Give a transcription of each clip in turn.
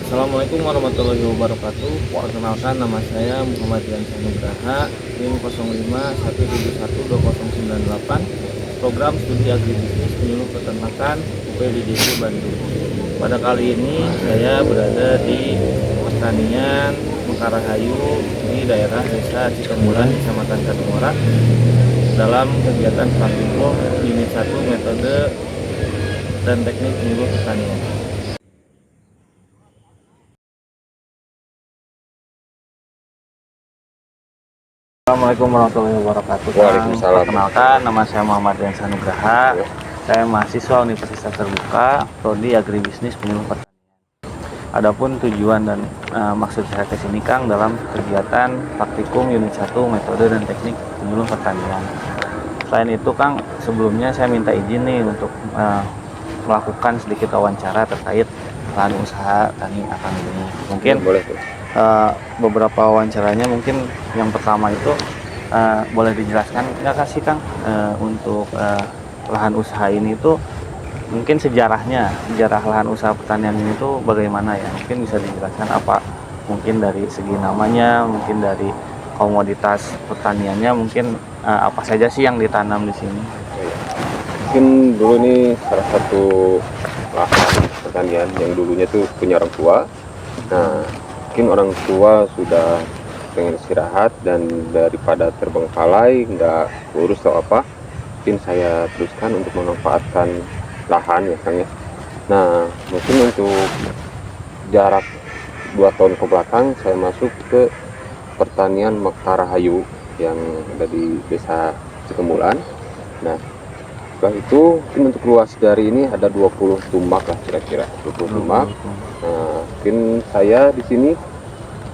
Assalamualaikum warahmatullahi wabarakatuh. Perkenalkan, nama saya Muhammad Yansa Nugraha, NIM 0517120098, program studi agribisnis penyuluh peternakan UPDJC Bandung. Pada kali ini saya berada di pertanian Mekarahayu di daerah Desa Cikemulan, Kecamatan Kadungora, dalam kegiatan praktikum unit 1 metode dan teknik penyuluh pertanian. Assalamualaikum warahmatullahi wabarakatuh. Waalaikumsalam. Perkenalkan, nama saya Muhammad Yansa Nugraha. Saya mahasiswa Universitas Terbuka, Prodi Agribisnis Penyuluh Pertanian. Adapun tujuan dan maksud saya ke sini Kang dalam kegiatan praktikum unit 1 metode dan teknik penyuluh pertanian. Selain itu Kang, sebelumnya saya minta izin nih untuk melakukan sedikit wawancara terkait lahan usaha tani Akang ini. Mungkin Boleh. beberapa wawancaranya, mungkin yang pertama itu boleh dijelaskan nggak sih Kang, untuk lahan usaha ini itu mungkin sejarah lahan usaha pertanian ini tuh bagaimana ya, mungkin bisa dijelaskan apa, mungkin dari segi namanya, mungkin dari komoditas pertaniannya, mungkin apa saja sih yang ditanam di sini. Mungkin dulu ini salah satu lahan pertanian yang dulunya tuh punya orang tua. Nah, mungkin orang tua sudah pengen istirahat dan daripada terbengkalai nggak urus atau apa, mungkin saya teruskan untuk memanfaatkan lahan ya Kang ya. Nah, mungkin untuk jarak 2 tahun ke belakang saya masuk ke pertanian Mekarahayu yang ada di Desa Cikemulan. Nah, setelah itu mungkin untuk luas dari ini ada 20 tumbak lah, kira-kira 20 tumbak. Nah, mungkin saya di sini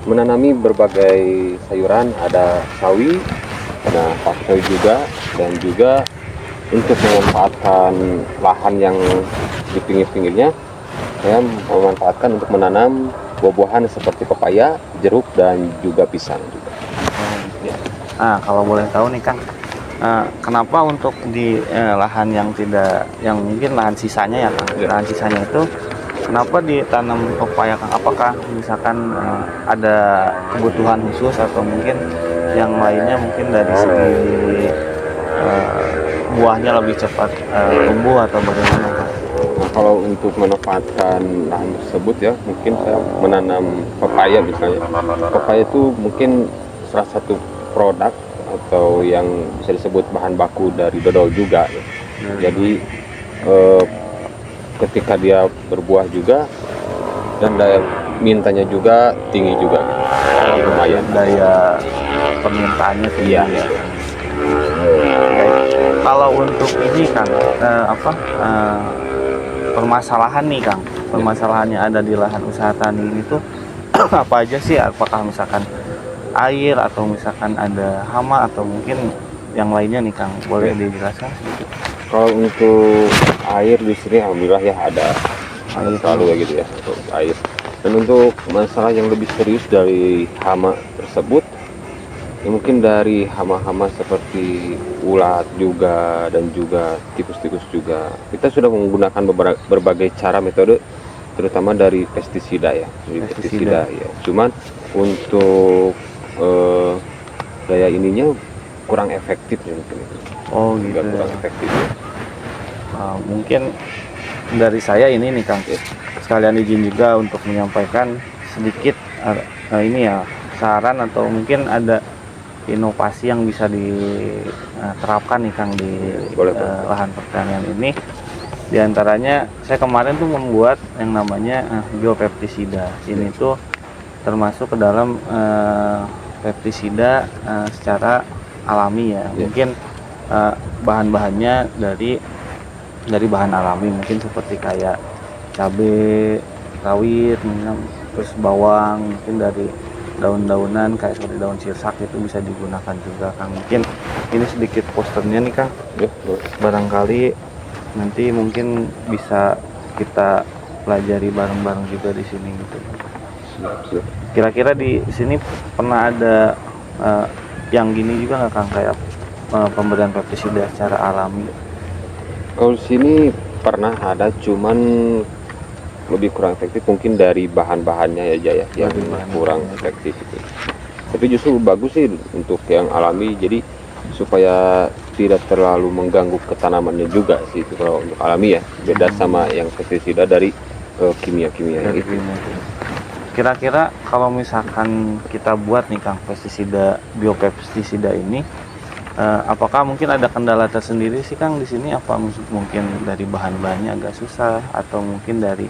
menanami berbagai sayuran, ada sawi, ada pakcoy juga, dan juga untuk memanfaatkan lahan yang di pinggir-pinggirnya, saya memanfaatkan untuk menanam buah-buahan seperti pepaya, jeruk, dan juga pisang juga. Nah, kalau boleh tahu nih Kang, kenapa untuk di lahan yang mungkin lahan sisanya ya Kang, lahan sisanya itu kenapa ditanam pepaya Kang? Apakah misalkan ada kebutuhan khusus atau mungkin yang lainnya, mungkin dari segi buahnya lebih cepat tumbuh atau bagaimana Kang? Nah, kalau untuk memanfaatkan lahan tersebut ya, mungkin saya menanam pepaya misalnya. Pepaya itu mungkin salah satu produk atau yang bisa disebut bahan baku dari dodol juga ya. Jadi ketika dia berbuah juga dan daya mintanya juga tinggi juga, lumayan daya permintaannya tinggi ya. Kalau untuk ini Kang, permasalahan nih Kang, permasalahannya ada di lahan usaha tani itu apa aja sih? Apakah misalkan air atau misalkan ada hama atau mungkin yang lainnya nih Kang, boleh dijelaskan sedikit? Kalau untuk air di sini alhamdulillah ya ada selalu ya gitu ya untuk air. Dan untuk masalah yang lebih serius dari hama tersebut ya, mungkin dari hama-hama seperti ulat juga dan juga tikus-tikus juga. Kita sudah menggunakan berbagai cara metode, terutama dari pestisida ya, pestisida ya. Cuman untuk daya ininya kurang efektif ya mungkin itu. Oh gitu. Kurang efektif ya. Mungkin dari saya ini nih Kang, sekalian izin juga untuk menyampaikan sedikit ini ya, saran atau mungkin ada inovasi yang bisa diterapkan nih Kang di lahan pertanian ini. Di antaranya saya kemarin tuh membuat yang namanya biopestisida. Ini tuh termasuk ke dalam pestisida secara alami ya. Mungkin bahan-bahannya dari bahan alami, mungkin seperti kayak cabai rawit, terus bawang, mungkin dari daun-daunan kayak seperti daun sirsak itu bisa digunakan juga Kang. Mungkin ini sedikit posternya nih Kang, barangkali nanti mungkin bisa kita pelajari bareng-bareng juga di sini gitu. Kira-kira di sini pernah ada yang gini juga nggak Kang, kayak pemberian pestisida secara alami? Kalau di sini pernah ada, cuman lebih kurang efektif mungkin dari bahan-bahannya aja ya yang Dari bahan-bahannya. kurang efektif itu. Tapi justru bagus sih untuk yang alami, jadi supaya tidak terlalu mengganggu ke tanamannya juga sih itu kalau untuk alami ya. Beda sama yang pestisida dari kimia-kimia yang Dari itu. kimia. Kira-kira kalau misalkan kita buat nih Kang pestisida biopestisida ini, apakah mungkin ada kendala tersendiri sih Kang di sini? Apa mungkin dari bahan-bahannya agak susah, atau mungkin dari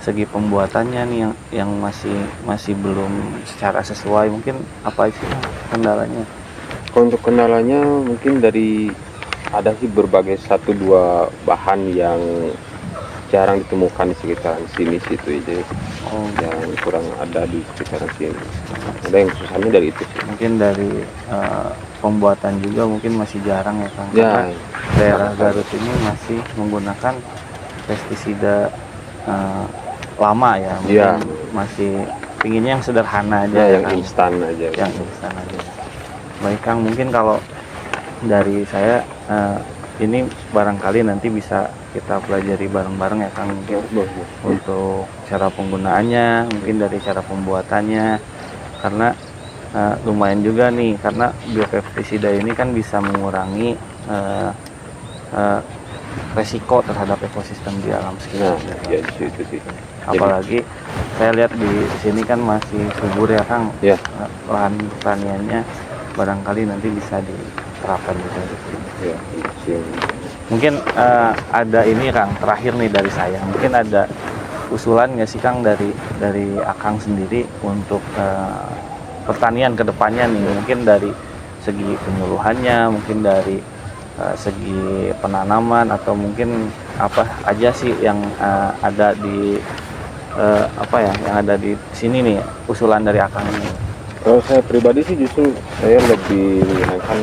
segi pembuatannya nih yang masih belum secara sesuai, mungkin apa sih Kang kendalanya? Kalau untuk kendalanya mungkin dari ada sih berbagai satu dua bahan yang jarang ditemukan di sekitaran sini situ aja Oh, yang kurang ada di sekitaran sini. Ada yang susahnya dari itu sih. mungkin dari pembuatan juga mungkin masih jarang ya Kang, Ya, karena daerah Garut ini masih menggunakan pestisida eh, lama ya, mungkin Iya. masih pinginnya yang sederhana aja ya ya yang Kang, instan aja. yang instan aja. Baik Kang, mungkin kalau dari saya ini barangkali nanti bisa kita pelajari bareng-bareng ya Kang, mungkin untuk cara penggunaannya, mungkin dari cara pembuatannya, karena lumayan juga nih, karena biopestisida ini kan bisa mengurangi eh, eh, resiko terhadap ekosistem di alam Nah, sekitar. ya itu sih. Apalagi saya lihat di sini kan masih subur ya Kang, Ya. lahan pertaniannya, barangkali nanti bisa diterapkan juga di sini. Ya, sih. Mungkin ada ini Kang, terakhir nih dari saya, mungkin ada usulan nggak sih Kang dari Akang sendiri untuk pertanian kedepannya nih, mungkin dari segi penyuluhannya, mungkin dari segi penanaman, atau mungkin apa aja sih yang ada di apa ya, yang ada di sini nih, usulan dari Akang ini. Kalau saya pribadi sih justru saya lebih menyenangkan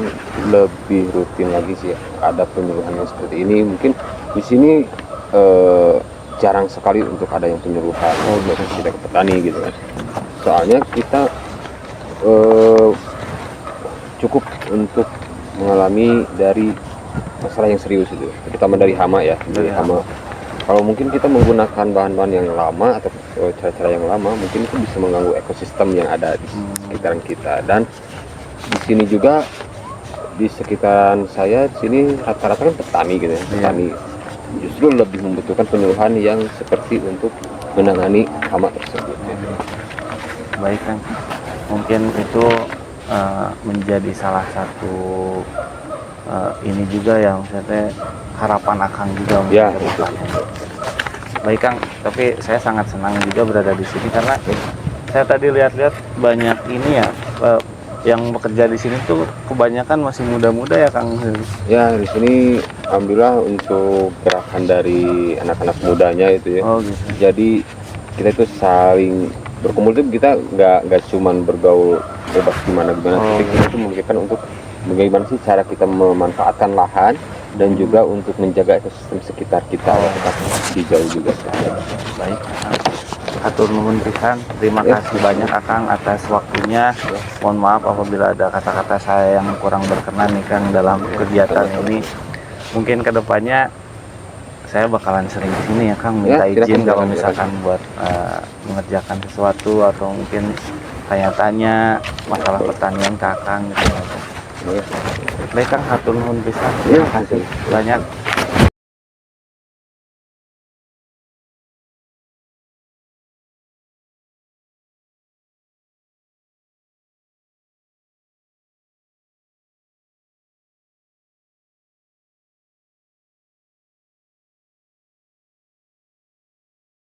lebih rutin lagi sih ada penyuluhan yang seperti ini. Mungkin di sini jarang sekali untuk ada yang penyuluhan untuk kita ke petani gitu kan. Soalnya kita cukup untuk mengalami dari masalah yang serius itu, terutama dari hama ya, dari hama. Kalau mungkin kita menggunakan bahan-bahan yang lama atau cara-cara yang lama, mungkin itu bisa mengganggu ekosistem yang ada di sekitaran kita. Dan di sini juga di sekitaran saya di sini rata-rata kan petani gitu ya, petani justru lebih membutuhkan penyuluhan yang seperti untuk menangani hama tersebut. Gitu. Baik Kang, mungkin itu menjadi salah satu ini juga yang saya harapan Akang juga untuk Ya, kedepannya. Baik Kang, tapi saya sangat senang juga berada di sini karena saya tadi lihat-lihat banyak ini ya, yang bekerja di sini tuh kebanyakan masih muda-muda ya Kang. Ya, di sini alhamdulillah untuk gerakan dari anak-anak mudanya itu ya. Oh gitu. Jadi kita itu saling berkumpul itu kita nggak cuman bergaul bebas gimana, tapi kita itu memikirkan untuk bagaimana sih cara kita memanfaatkan lahan dan juga untuk menjaga ekosistem sekitar kita ya, tetap hijau juga. Baik, atur nuhun pisan. Terima kasih banyak Akang atas waktunya. Mohon maaf apabila ada kata-kata saya yang kurang berkenan nih Kang dalam kegiatan ini. Mungkin kedepannya saya bakalan sering kesini ya Kang, minta izin kalau misalkan buat mengerjakan sesuatu, atau mungkin tanya-tanya masalah pertanian ke Akang gitu. Baik Kang, atur nuhun pisan. Terima kasih banyak.